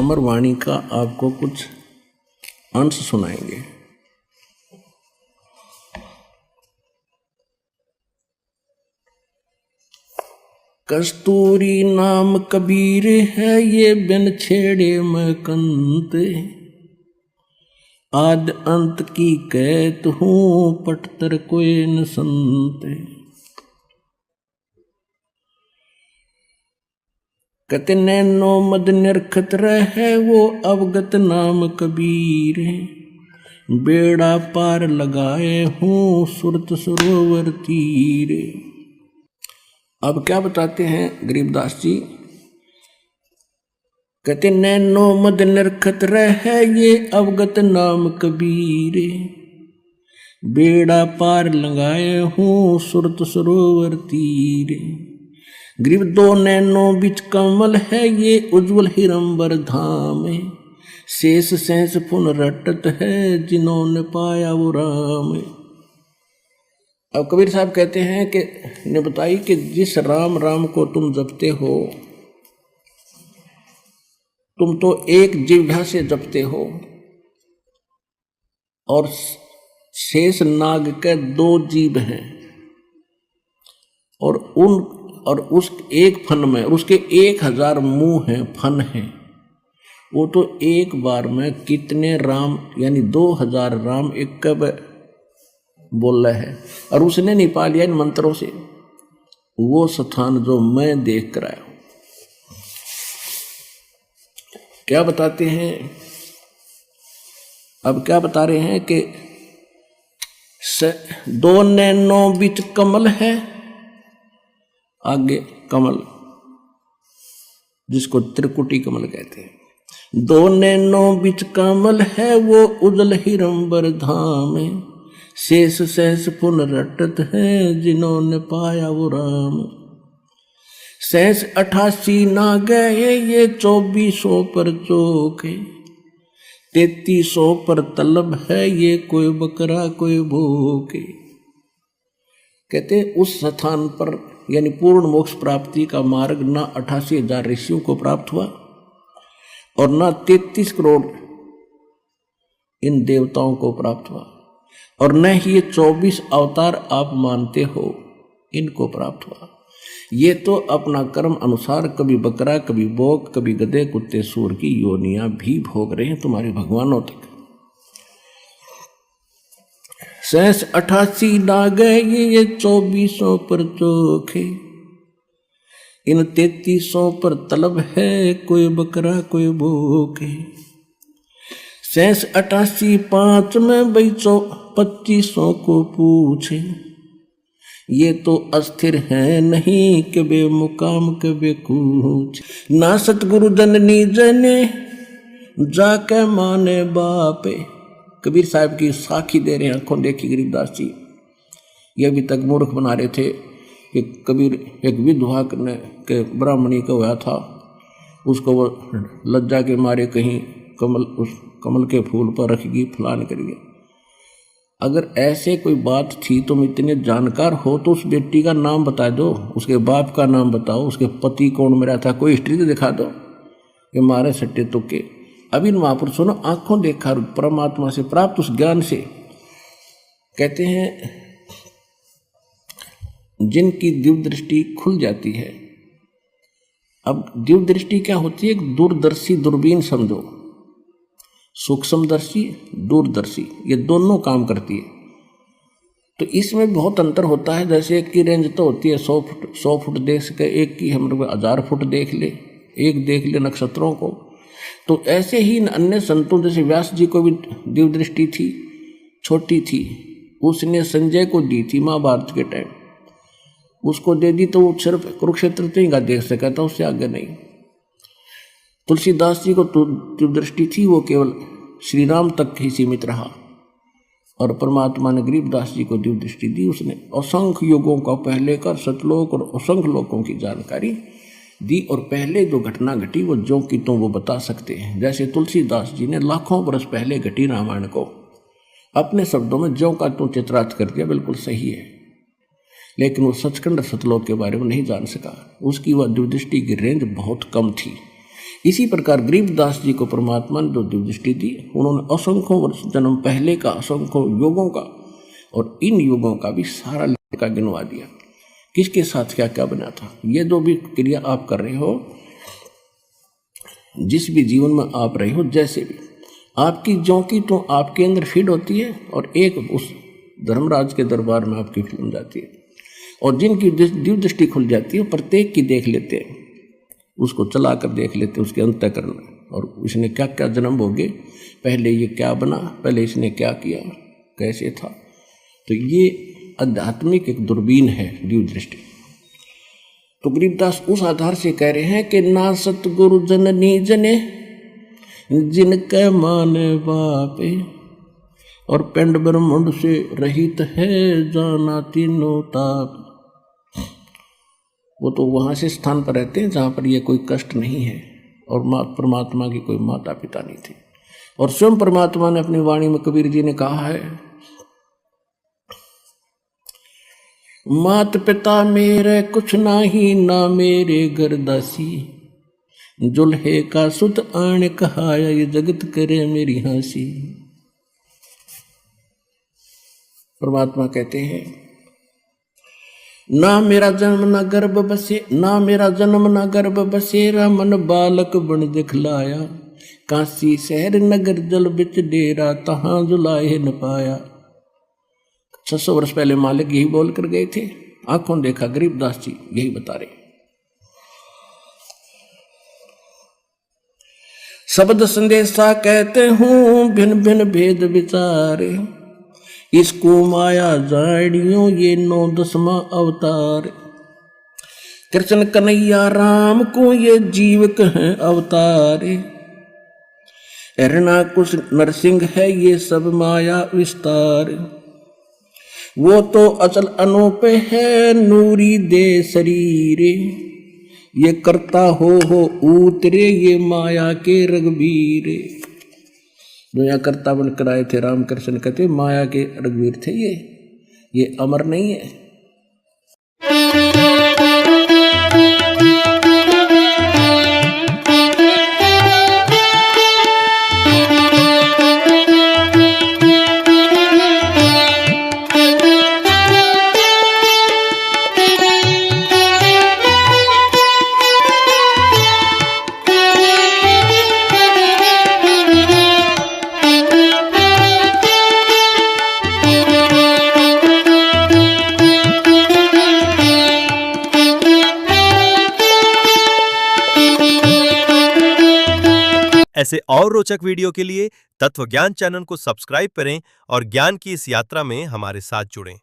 अमर वाणी का आपको कुछ अंश सुनाएंगे। कस्तूरी नाम कबीर है ये बिन छेड़े मैं कंत, आद अंत की कहत हूँ पटतर कोई न संत। कहते नैनो मद निरखत रहे वो अवगत नाम कबीर, बेड़ा पार लगाए हूँ सुरत सरोवर तीर। अब क्या बताते हैं गरीबदास जी? कहते नैनो मद निरखत रहे ये अवगत नाम कबीर, बेड़ा पार लगाए हूँ सुरत सरोवर तीर। गरीब दो नैनो बिच कमल है ये उज्जवल हिरंबर धाम, शेष सहस पुन रटत है जिन्होंने पाया वो राम। अब कबीर साहब कहते हैं कि ने बताई कि जिस राम राम को तुम जपते हो, तुम तो एक जिह्वा से जपते हो और शेष नाग के दो जीभ हैं और उस एक फन में उसके 1000 मुंह हैं, फन हैं। वो तो एक बार में कितने राम यानी 2000 राम एक बोल रहा है और उसने नहीं पा लिया इन मंत्रों से वो स्थान जो मैं देख कर आया हूं। क्या बताते हैं? अब क्या बता रहे हैं कि दो नैनो बिच कमल है, आगे कमल जिसको त्रिकुटी कमल कहते हैं। दो नैनो बिच कमल है वो उजल हिरंबर धाम, शेष सहस पुन रटत है जिन्होंने पाया वो राम। सहस 88 ना गए ये 2400 पर चोक, 3300 पर तलब है ये कोई बकरा कोई भूख। कहते उस स्थान पर यानी पूर्ण मोक्ष प्राप्ति का मार्ग ना 88,000 ऋषियों को प्राप्त हुआ और ना 33 करोड़ इन देवताओं को प्राप्त हुआ और न ही ये 24 अवतार आप मानते हो इनको प्राप्त हुआ। ये तो अपना कर्म अनुसार कभी बकरा कभी बोक कभी गधे कुत्ते सूर की योनियां भी भोग रहे हैं तुम्हारे भगवानों तक। सहस 88 ना गए ये 2400 पर चोखे, इन 3300 पर तलब है कोई बकरा कोई भूखे। सहस 88 5 में भाई 2500 को पूछे, ये तो अस्थिर है नहीं के बेमुकाम के बेकूच। ना सतगुरु जननी जने जाके माने बापे। कबीर साहब की साखी दे रहे हैं, आंखों देखी गरीबदास जी। ये अभी तक मूर्ख बना रहे थे कि कबीर एक विधवा के ब्राह्मणी का हुआ था, उसको वो लज्जा के मारे कहीं उस कमल के फूल पर रखेगी फलान करिए। अगर ऐसे कोई बात थी, तुम इतने जानकार हो तो उस बेटी का नाम बता दो, उसके बाप का नाम बताओ, उसके पति कौन मेरा था, कोई हिस्ट्री तो दिखा दो। ये मारे सट्टे तुक्के। अभी इन महापुरुषों ने आंखों देखा परमात्मा से प्राप्त उस ज्ञान से। कहते हैं जिनकी दिव्य दृष्टि खुल जाती है। अब दिव्य दृष्टि क्या होती है? एक दूरदर्शी दूरबीन समझो, सूक्ष्मदर्शी दूरदर्शी, ये दोनों काम करती है। तो इसमें बहुत अंतर होता है। जैसे एक की रेंज तो होती है 100 फुट देख सके, एक की हम लोग 1000 फुट देख ले, एक देख ले नक्षत्रों को। तो ऐसे ही अन्य संतों जैसे व्यास जी को भी दिव्य दृष्टि थी, छोटी थी, उसने संजय को दी थी महाभारत के टाइम, उसको दे दी तो वो सिर्फ कुरुक्षेत्र तक ही देख सका था, उससे आगे नहीं। तुलसीदास जी को दिव्य दृष्टि थी, वो केवल श्री राम तक ही सीमित रहा और परमात्मा ने गरीबदास जी को दिव्य दृष्टि दी। उसने असंख्य युगों का पहले का सतलोक और असंख्य लोकों की जानकारी दी और पहले जो घटना घटी वो जो कि तो वो बता सकते हैं। जैसे तुलसीदास जी ने लाखों बरस पहले घटी रामायण को अपने शब्दों में ज्यों का त्यों चित्रार्थ कर दिया, बिल्कुल सही है। लेकिन वो सचखंड सतलोक के बारे में नहीं जान सका, उसकी वह दिव्य दृष्टि की रेंज बहुत कम थी। इसी प्रकार गरीबदास जी को परमात्मा ने जो दिव्य दृष्टि दी, उन्होंने असंख्यों वर्ष जन्म पहले का, असंख्यों युगों का और इन युगों का भी सारा लेखा गिनवा दिया, किसके साथ क्या क्या बना था। ये जो भी क्रिया आप कर रहे हो, जिस भी जीवन में आप रहे हो, जैसे भी आपकी ज्यों की तो आपके अंदर फीड होती है और एक उस धर्मराज के दरबार में आपकी फिल्म जाती है, और जिनकी दिव्य दृष्टि खुल जाती है प्रत्येक की देख लेते हैं, उसको चला कर देख लेते हैं, उसके अंतःकरण में, और इसने क्या क्या जन्म भोगे, पहले ये क्या बना, पहले इसने क्या किया, कैसे था। तो ये आध्यात्मिक एक दूरबीन है दिव्य दृष्टि। तो गरीबदास उस आधार से कह रहे हैं कि ना सतगुरु जननी जने जिनके माने बापे, और पिंड ब्रह्मांड से रहित है जाना तीनों ताप। वो तो वहाँ से स्थान पर रहते हैं जहाँ पर ये कोई कष्ट नहीं है, और परमात्मा की कोई माता पिता नहीं थी। और स्वयं परमात्मा ने अपनी वाणी में, कबीर जी ने कहा है, मात पिता मेरे कुछ नाही, ना मेरे घर दासी, जुल्हे का सुत आण कहाया, ये जगत करे मेरी हंसी। परमात्मा कहते हैं, ना मेरा जन्म ना गर्भ बसे, ना मेरा जन्म ना गर्भ बसेरा, मन बालक बन दिखलाया, काशी शहर नगर जल बिच डेरा, तहां जुलाए न पाया। 600 वर्ष पहले मालिक यही बोल कर गए थे, आंखों देखा गरीबदास जी यही बता रहे। शब्द संदेशा कहते हूँ भिन्न भिन्न भेद विचारे, इसको माया जाड़ियों ये 9 अवतार, कृष्ण कन्हैया राम को ये जीव कहें अवतारे, हिरणाकुश नरसिंह है ये सब माया विस्तार, वो तो अचल अनूप है नूरी दे शरीरे, ये करता हो उतरे ये माया के रघुवीरे। जो यहाँ करता बनकर आए थे रामकृष्ण कहते माया के रघुवीर थे, ये अमर नहीं है। ऐसे और रोचक वीडियो के लिए तत्व ज्ञान चैनल को सब्सक्राइब करें और ज्ञान की इस यात्रा में हमारे साथ जुड़ें।